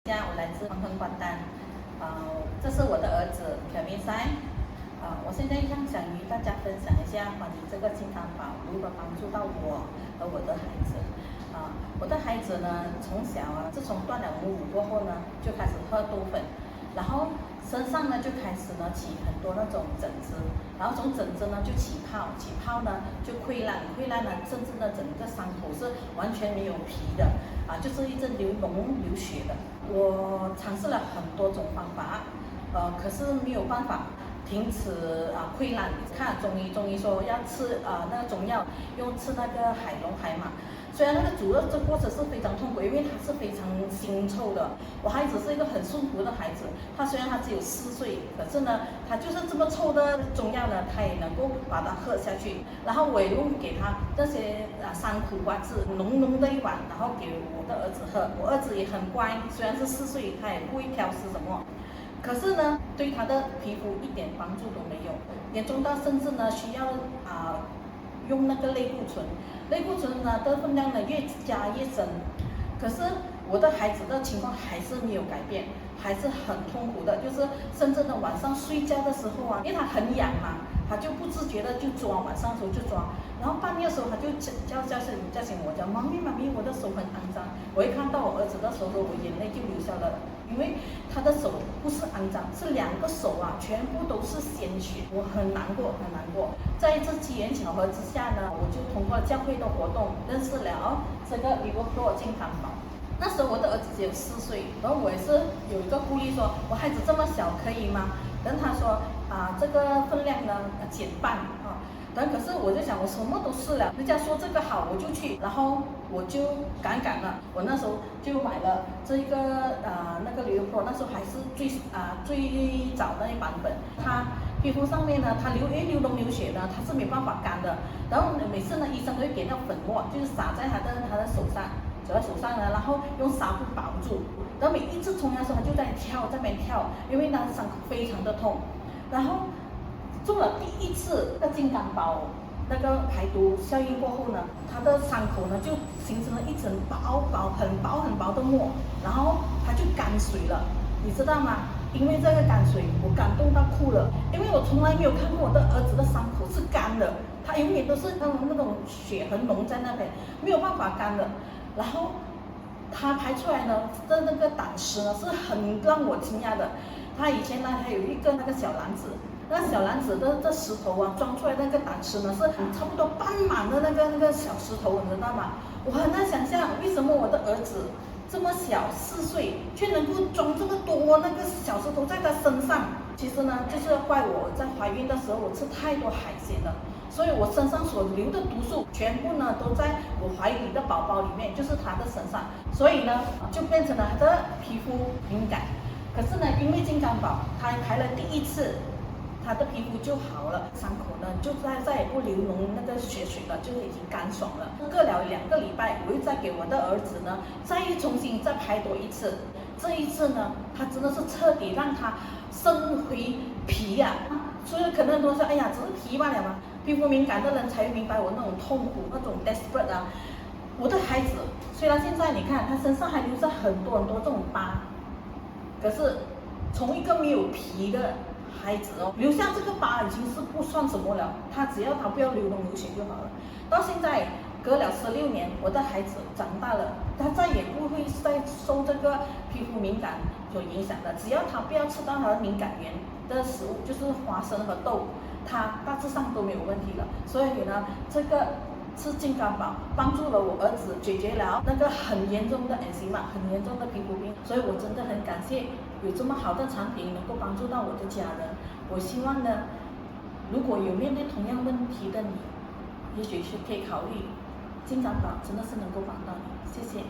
我来自黄河关丹，这是我的儿子Kevin Sai，我现在想与大家分享一下关于这个金刚宝如何帮助到我和我的孩子。我的孩子呢，从小自从断了母乳过后呢，就开始喝豆粉，然后身上呢就开始起很多那种疹子，然后从疹子呢就起泡，起泡呢就溃烂，溃烂呢甚至呢整个伤口是完全没有皮的，就是一直流血的。我尝试了很多种方法，可是没有办法停止溃烂。看中医说要吃那个中药，用吃那个海龙海马。虽然那个煮的这过程是非常痛苦，因为它是非常腥臭的。我孩子是一个很顺服的孩子，虽然他只有4岁，可是呢，他就是这么臭的中药呢，他也能够把它喝下去。然后我也用给他这些3苦瓜汁，浓的一碗，然后给我的儿子喝。我儿子也很乖，虽然是4岁，他也不会挑食什么。可是呢，对他的皮肤一点帮助都没有，严重到甚至呢需要用那个类固醇。类固醇呢的分量呢越加越深，可是我的孩子的情况还是没有改变，还是很痛苦的，就是甚至呢晚上睡觉的时候因为他很痒嘛，他就不自觉的就抓，晚上的时候就抓，然后半夜的时候他就叫醒我，讲妈咪，我的手很肮脏。我一看到我儿子的时候，我眼泪就流下了，因为他的手不是肮脏，是2个手全部都是鲜血，我很难过。在这机缘巧合之下呢，我就通过教会的活动认识了这个 Liverpool 健康宝。那时候我的儿子只有4岁，然后我也是有一个顾虑，说我孩子这么小可以吗？跟他说这个分量呢减半可是我就想，我什么都试了，人家说这个好我就去，然后我就敢了。我那时候就买了这个那个 Liverpool， 那时候还是最早的那版本。它皮肤上面呢，它流血呢，它是没办法干的。然后每次呢，医生都会给那粉末，就是撒在他的手上，走在手上呢，然后用纱布包住。然后每一次冲凉的时候，他就在那边跳，因为那伤口非常的痛。然后做了第1次的金刚宝那个排毒效应过后呢，他的伤口呢就形成了一层很薄的膜，然后它就干水了，你知道吗？因为这个干水，我感动到哭了，因为我从来没有看过我的儿子的伤口是干的，他永远都是那种血很浓在那边，没有办法干的。然后他排出来呢的那个胆石呢是很让我惊讶的。他以前呢还有一个那个小篮子，那小篮子的石头装出来那个胆石呢是差不多半满的那个小石头，你知道吗？我很难想象为什么我的儿子这么小4岁，却能够装这么多那个小石头在他身上。其实呢，就是怪我在怀孕的时候我吃太多海鲜了，所以我身上所流的毒素全部呢都在我怀里的宝宝里面，就是他的身上，所以呢就变成了他的皮肤敏感。可是呢，因为金刚宝他排了第1次，他的皮肤就好了，伤口呢就再也不流那个血水了，就已经干爽了。过了2个礼拜，我又再给我的儿子呢重新排多1次。这一次呢，他真的是彻底让他生回皮所以可能很多人说，哎呀，只是皮罢了嘛。皮肤敏感的人才会明白我那种痛苦，那种 desperate 我的孩子虽然现在你看他身上还留着很多这种疤，可是从一个没有皮的孩子留下这个疤已经是不算什么了，只要他不要流血就好了。到现在隔了16年，我的孩子长大了，他再也不会再受这个皮肤敏感所影响的。只要他不要吃到他的敏感源的食物，就是花生和豆，他大致上都没有问题了。所以呢，这个吃金刚宝帮助了我儿子解决了那个很严重的 eczema， 很严重的皮肤病。所以我真的很感谢有这么好的产品能够帮助到我的家人。我希望呢，如果有面对同样问题的你，也许是可以考虑金刚宝，真的是能够帮到你。谢谢。